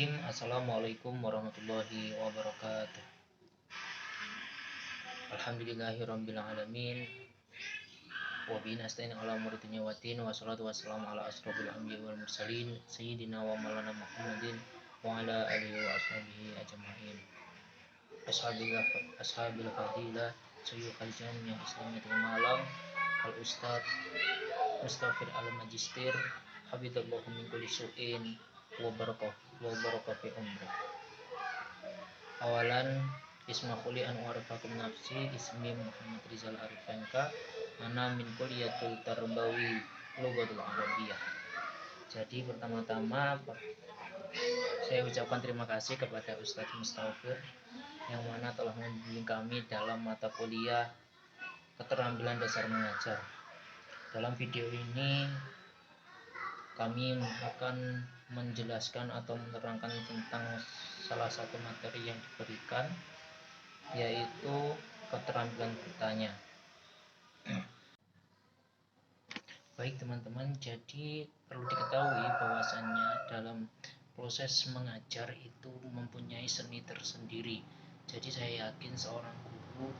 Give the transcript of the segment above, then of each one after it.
Bismillahirrahmanirrahim. Assalamualaikum warahmatullahi wabarakatuh. Alhamdulillahirabbil alamin. Wa bihi nasta'in ala umuri dunya waddin. Wassalatu wassalamu ala asrofil anbiya'i wal mursalin sayyidina wa maulana Muhammadin wa ala alihi wa ashabihi ajma'in. Ashabil fadilah Sayyidul Jamiah Islamiyatul Malam Al Ustadz Mustafid Al-Majistir Habibullah min kulli su'in wa barakah fi umri. Awalan ismahuli an warafakum nafsi ismi Muhammad Rizal Arifanka ana min kulliyatul tarbawi lughatul arabiyah. Jadi pertama-tama saya ucapkan terima kasih kepada Ustadz Mustafid yang mana telah membimbing kami dalam mata kuliah keterampilan dasar mengajar. Dalam video ini kami akan menjelaskan atau menerangkan tentang salah satu materi yang diberikan, yaitu keterampilan bertanya. Baik teman-teman, jadi perlu diketahui bahwasannya dalam proses mengajar itu mempunyai seni tersendiri. Jadi saya yakin seorang guru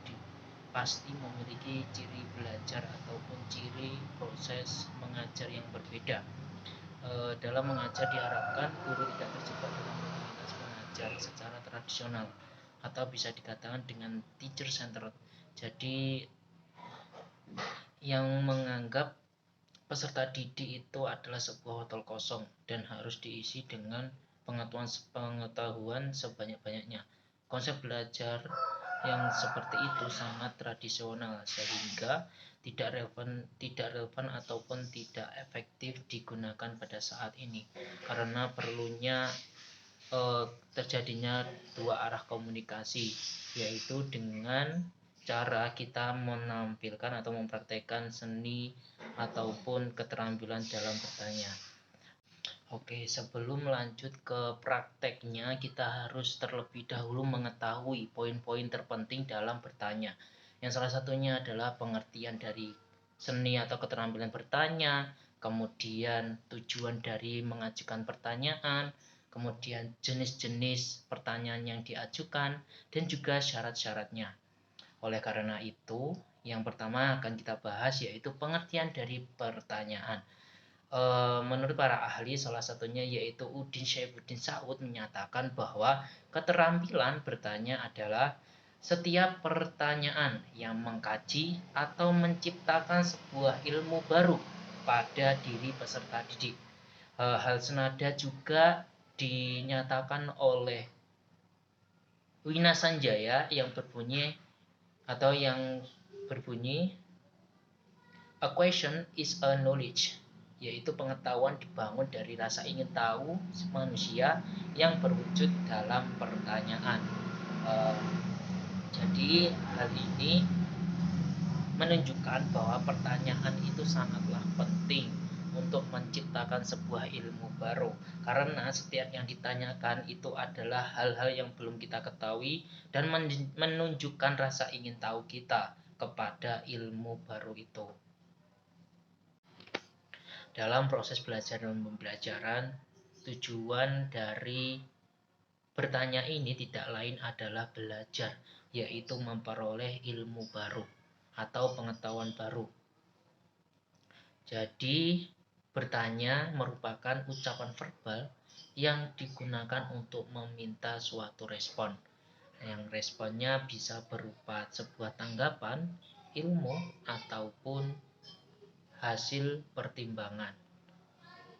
pasti memiliki ciri belajar ataupun ciri proses mengajar yang berbeda. Dalam mengajar diharapkan guru tidak terjebak dalam rutinitas mengajar secara tradisional atau bisa dikatakan dengan teacher centered. Jadi yang menganggap peserta didik itu adalah sebuah botol kosong dan harus diisi dengan pengetahuan sebanyak-banyaknya. Konsep belajar yang seperti itu sangat tradisional sehingga tidak relevan ataupun tidak efektif digunakan pada saat ini karena perlunya terjadinya dua arah komunikasi, yaitu dengan cara kita menampilkan atau mempraktekkan seni ataupun keterampilan dalam bertanya. Oke, sebelum lanjut ke prakteknya, kita harus terlebih dahulu mengetahui poin-poin terpenting dalam bertanya. Yang salah satunya adalah pengertian dari seni atau keterampilan bertanya, kemudian tujuan dari mengajukan pertanyaan, kemudian jenis-jenis pertanyaan yang diajukan, dan juga syarat-syaratnya. Oleh karena itu, yang pertama akan kita bahas yaitu pengertian dari pertanyaan. Menurut para ahli, salah satunya yaitu Udin Syaifuddin Sa'ud menyatakan bahwa keterampilan bertanya adalah setiap pertanyaan yang mengkaji atau menciptakan sebuah ilmu baru pada diri peserta didik. Hal senada juga dinyatakan oleh Wina Sanjaya yang berbunyi a question is a knowledge, yaitu pengetahuan dibangun dari rasa ingin tahu manusia yang berwujud dalam pertanyaan. Jadi hal ini menunjukkan bahwa pertanyaan itu sangatlah penting untuk menciptakan sebuah ilmu baru, karena setiap yang ditanyakan itu adalah hal-hal yang belum kita ketahui dan menunjukkan rasa ingin tahu kita kepada ilmu baru itu. Dalam proses belajar dan pembelajaran, tujuan dari bertanya ini tidak lain adalah belajar, yaitu memperoleh ilmu baru atau pengetahuan baru. Jadi, bertanya merupakan ucapan verbal yang digunakan untuk meminta suatu respon. Yang responnya bisa berupa sebuah tanggapan, ilmu, ataupun hasil pertimbangan.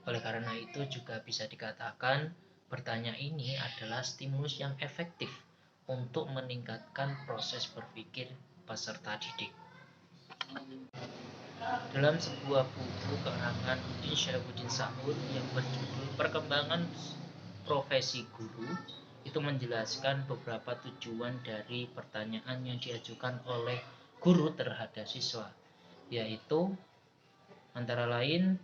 Oleh karena itu juga bisa dikatakan bertanya ini adalah stimulus yang efektif untuk meningkatkan proses berpikir peserta didik. Dalam sebuah buku karangan Udin Syaifuddin Sa'ud yang berjudul Perkembangan Profesi Guru, itu menjelaskan beberapa tujuan dari pertanyaan yang diajukan oleh guru terhadap siswa, yaitu antara lain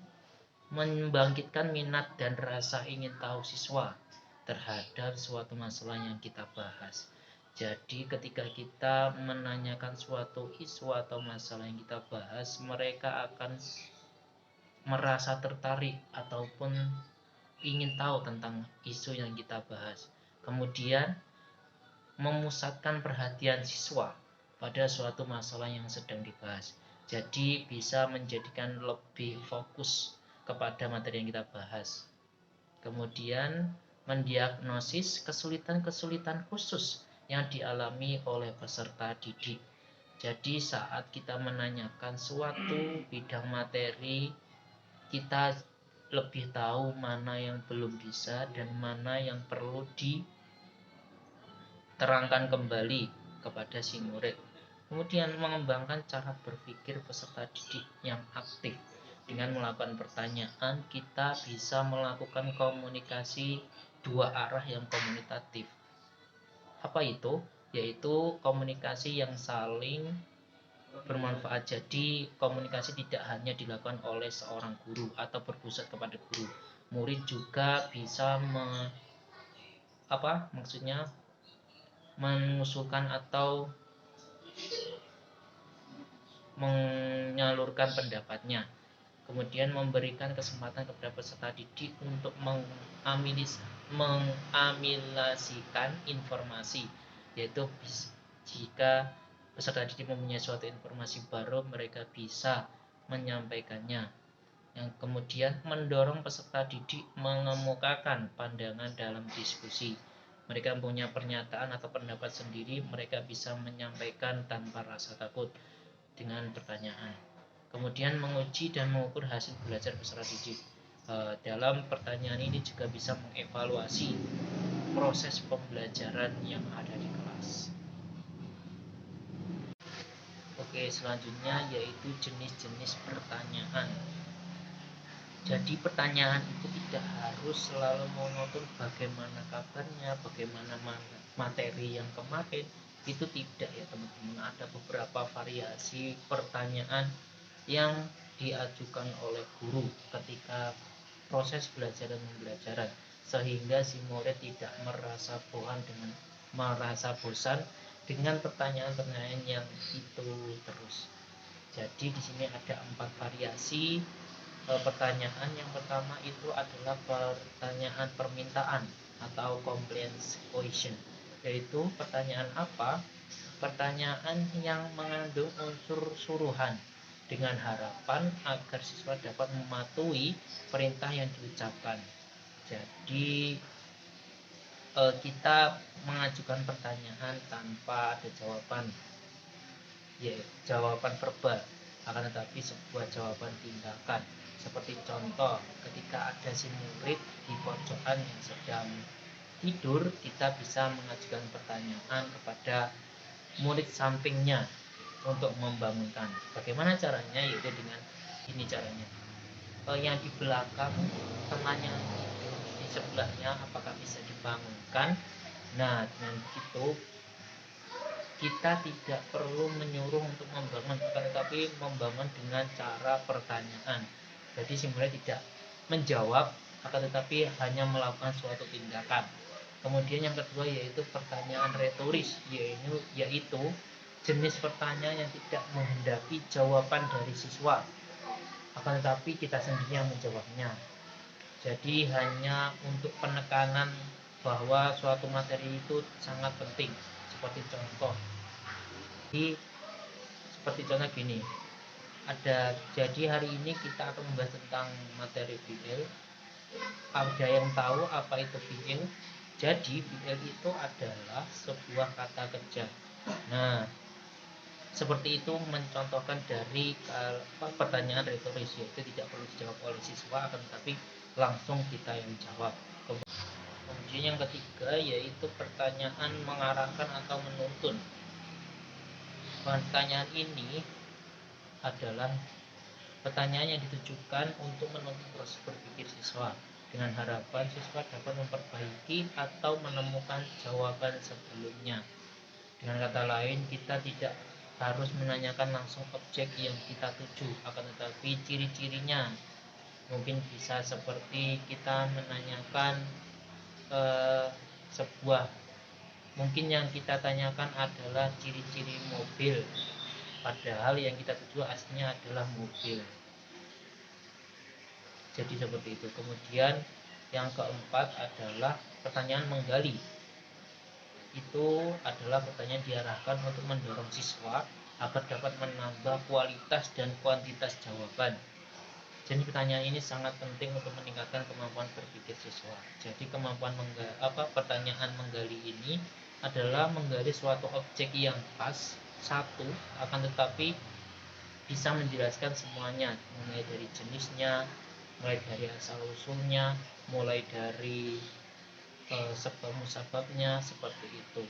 membangkitkan minat dan rasa ingin tahu siswa terhadap suatu masalah yang kita bahas. Jadi ketika kita menanyakan suatu isu atau masalah yang kita bahas, mereka akan merasa tertarik ataupun ingin tahu tentang isu yang kita bahas. Kemudian memusatkan perhatian siswa pada suatu masalah yang sedang dibahas. Jadi bisa menjadikan lebih fokus kepada materi yang kita bahas. Kemudian mendiagnosis kesulitan-kesulitan khusus yang dialami oleh peserta didik. Jadi saat kita menanyakan suatu bidang materi, kita lebih tahu mana yang belum bisa dan mana yang perlu diterangkan kembali kepada si murid. Kemudian mengembangkan cara berpikir peserta didik yang aktif. Dengan melakukan pertanyaan, kita bisa melakukan komunikasi dua arah yang komunikatif. Apa itu? Yaitu komunikasi yang saling bermanfaat. Jadi komunikasi tidak hanya dilakukan oleh seorang guru atau berpusat kepada guru. Murid juga bisa mengusulkan atau menyalurkan pendapatnya. Kemudian memberikan kesempatan kepada peserta didik untuk mengamilasikan informasi, yaitu jika peserta didik mempunyai suatu informasi baru, mereka bisa menyampaikannya. Yang kemudian mendorong peserta didik mengemukakan pandangan dalam diskusi. Mereka punya pernyataan atau pendapat sendiri, mereka bisa menyampaikan tanpa rasa takut dengan pertanyaan. Kemudian menguji dan mengukur hasil belajar peserta didik. Dalam pertanyaan ini juga bisa mengevaluasi proses pembelajaran yang ada di kelas. Oke, selanjutnya yaitu jenis-jenis pertanyaan. Jadi pertanyaan itu tidak harus selalu monoton bagaimana kabarnya, bagaimana materi yang kemarin. Itu tidak ya teman-teman. Ada beberapa variasi pertanyaan yang diajukan oleh guru ketika proses belajar dan pembelajaran, sehingga si murid tidak merasa bosan dengan pertanyaan-pertanyaan yang itu terus. Jadi di sini ada 4 variasi pertanyaan. Yang pertama itu adalah pertanyaan permintaan atau compliance question, yaitu pertanyaan apa? Pertanyaan yang mengandung unsur suruhan dengan harapan agar siswa dapat mematuhi perintah yang diucapkan. Jadi kita mengajukan pertanyaan tanpa ada jawaban, jawaban verbal, akan tetapi sebuah jawaban tindakan. Seperti contoh, ketika ada si murid di pojokan yang sedang tidur, kita bisa mengajukan pertanyaan kepada murid sampingnya untuk membangunkan. Bagaimana caranya? Yaitu dengan ini caranya. Yang di belakang teman yang di sebelahnya apakah bisa dibangunkan? Nah, dengan itu kita tidak perlu menyuruh untuk membangun, tetapi membangun dengan cara pertanyaan. Jadi si murid tidak menjawab, akan tetapi hanya melakukan suatu tindakan. Kemudian yang kedua yaitu pertanyaan retoris, yaitu jenis pertanyaan yang tidak menghendaki jawaban dari siswa, akan tetapi kita sendiri yang menjawabnya. Jadi hanya untuk penekanan bahwa suatu materi itu sangat penting. Seperti contoh gini, jadi hari ini kita akan membahas tentang materi BL. Ada yang tahu apa itu BL? Jadi BL itu adalah sebuah kata kerja. Nah, seperti itu mencontohkan dari pertanyaan retoris, yaitu tidak perlu dijawab oleh siswa, akan tetapi langsung kita yang jawab. Kemudian yang ketiga yaitu pertanyaan mengarahkan atau menuntun. Pertanyaan ini adalah pertanyaan yang ditujukan untuk menuntut proses berpikir siswa dengan harapan siswa dapat memperbaiki atau menemukan jawaban sebelumnya. Dengan kata lain, kita tidak harus menanyakan langsung objek yang kita tuju, akan tetapi ciri-cirinya. Mungkin bisa seperti kita menanyakan mungkin yang kita tanyakan adalah ciri-ciri mobil, padahal yang kita tuju aslinya adalah mobil. Jadi seperti itu. Kemudian Yang keempat adalah pertanyaan menggali. Itu adalah pertanyaan diarahkan untuk mendorong siswa agar dapat menambah kualitas dan kuantitas jawaban. Jadi pertanyaan ini sangat penting untuk meningkatkan kemampuan berpikir siswa. Jadi kemampuan pertanyaan menggali ini adalah menggali suatu objek yang pas satu, akan tetapi bisa menjelaskan semuanya, mulai dari jenisnya, mulai dari asal usulnya, mulai dari sebab musababnya, seperti itu.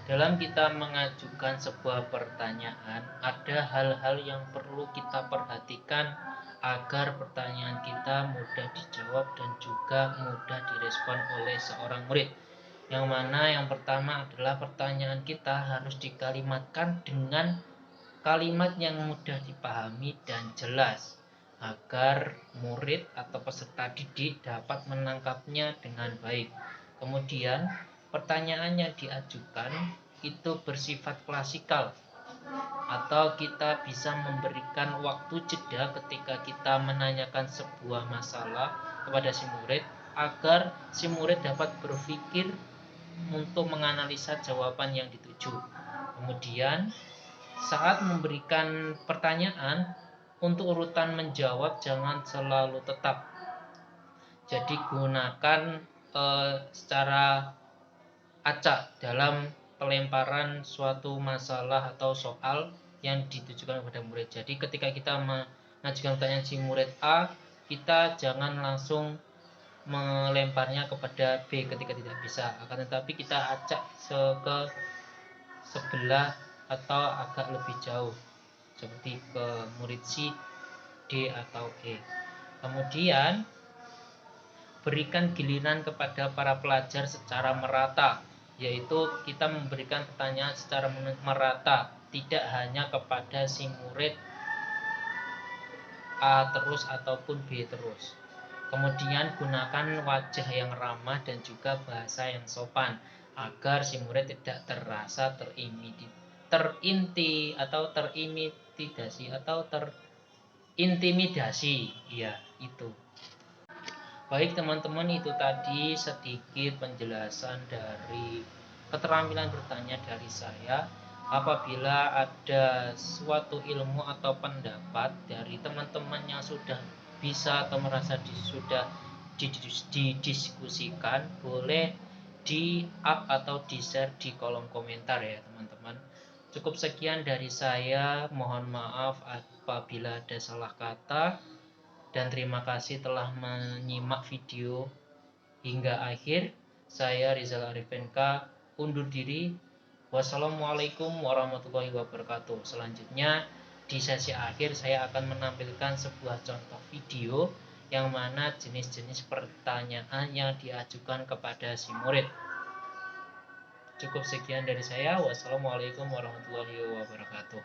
Dalam kita mengajukan sebuah pertanyaan, ada hal-hal yang perlu kita perhatikan agar pertanyaan kita mudah dijawab dan juga mudah direspon oleh seorang murid. Yang mana yang pertama adalah pertanyaan kita harus dikalimatkan dengan kalimat yang mudah dipahami dan jelas, agar murid atau peserta didik dapat menangkapnya dengan baik. Kemudian pertanyaan yang diajukan itu bersifat klasikal, atau kita bisa memberikan waktu jeda ketika kita menanyakan sebuah masalah kepada si murid, agar si murid dapat berpikir untuk menganalisa jawaban yang dituju. Kemudian saat memberikan pertanyaan, untuk urutan menjawab jangan selalu tetap. Jadi gunakan secara acak dalam pelemparan suatu masalah atau soal yang ditujukan kepada murid. Jadi ketika kita mengajukan pertanyaan si murid A, kita jangan langsung melemparnya kepada B ketika tidak bisa, akan tetapi kita acak ke sebelah atau agak lebih jauh, seperti ke murid C, D, atau E. Kemudian berikan giliran kepada para pelajar secara merata, yaitu kita memberikan pertanyaan secara merata, tidak hanya kepada si murid A terus ataupun B terus. Kemudian gunakan wajah yang ramah dan juga bahasa yang sopan, agar si murid tidak terasa terintimidasi. Ya, itu. Baik teman-teman, itu tadi sedikit penjelasan dari keterampilan bertanya dari saya. Apabila ada suatu ilmu atau pendapat dari teman-teman yang sudah bisa atau merasa sudah didiskusikan, boleh di-up atau di-share di kolom komentar ya teman-teman. Cukup sekian dari saya, mohon maaf apabila ada salah kata, dan terima kasih telah menyimak video hingga akhir. Saya Rizal Arifenka undur diri. Wassalamualaikum warahmatullahi wabarakatuh. Selanjutnya di sesi akhir saya akan menampilkan sebuah contoh video yang mana jenis-jenis pertanyaan yang diajukan kepada si murid. Cukup sekian dari saya. Wassalamualaikum warahmatullahi wabarakatuh.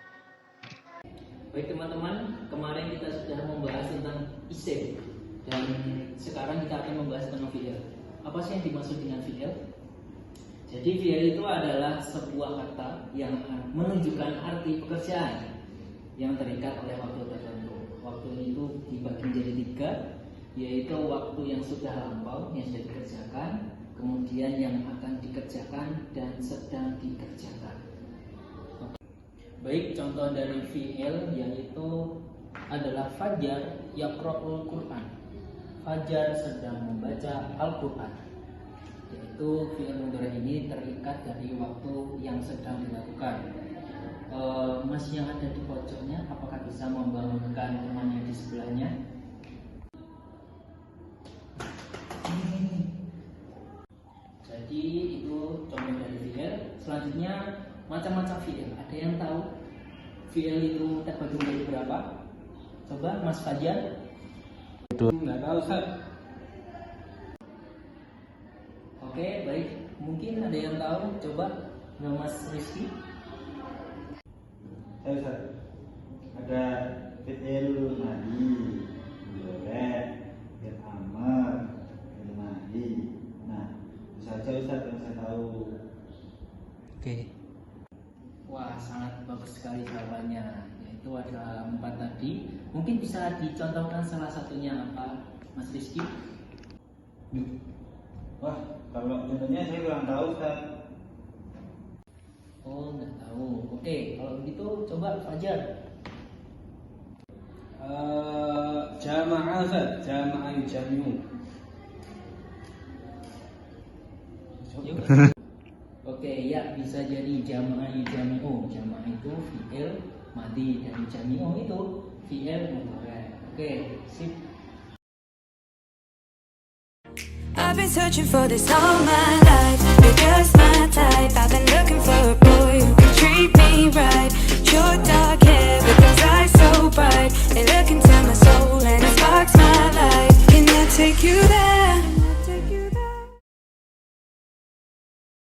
Baik teman-teman, kemarin kita sudah membahas tentang isim, dan sekarang kita akan membahas tentang fi'il. Apa sih yang dimaksud dengan fi'il? Jadi fi'il itu adalah sebuah kata yang menunjukkan arti pekerjaan yang terikat oleh waktu tertentu. Waktu itu dibagi menjadi 3, yaitu waktu yang sudah lampau, yang sudah dikerjakan, kemudian yang akan dikerjakan, dan sedang dikerjakan. Baik, contoh dari fi'il yaitu adalah Fajar yaqra'ul Qur'an. Fajar sedang membaca Al-Qur'an. Yaitu fi'il mudhari ini terikat dari waktu yang sedang dilakukan. Mas yang ada di pojoknya, apakah bisa membangunkan temannya di sebelahnya? Jadi itu contoh dari fi'il. Selanjutnya macam-macam fi'il. Ada yang tahu fi'il itu terbagi menjadi berapa? Coba Mas Fajar. Nggak tahu, Ustaz. Oke, baik. Mungkin ada yang tahu. Coba Mas Rizky. Tahu, Ustaz. Ada fi'il madi, mudhari, fi'il amr, fi'il nahi. Nah, itu saja Ustaz yang saya tahu. Oke. Wah, sangat bagus sekali jawabannya. Itu ada 4 tadi. Mungkin bisa dicontohkan salah satunya apa, Mas Rizky? Wah, kalau contohnya saya kurang tahu, Ustaz. Oh, nggak tahu. Oke, kalau begitu coba Fajar. Jamaah Ustaz, jamaah yujami'u. Oke, ya bisa jadi jamaah yujami'u. Jamaah itu fi'il madi dan yujami'u itu fi'il mudhari'. Oke, sip. I've been searching for this all my life. You're just my type. I've been looking for a boy who can treat me right. Your dark hair with those eyes so bright. They look into my soul and it sparks my life. Can I take you there?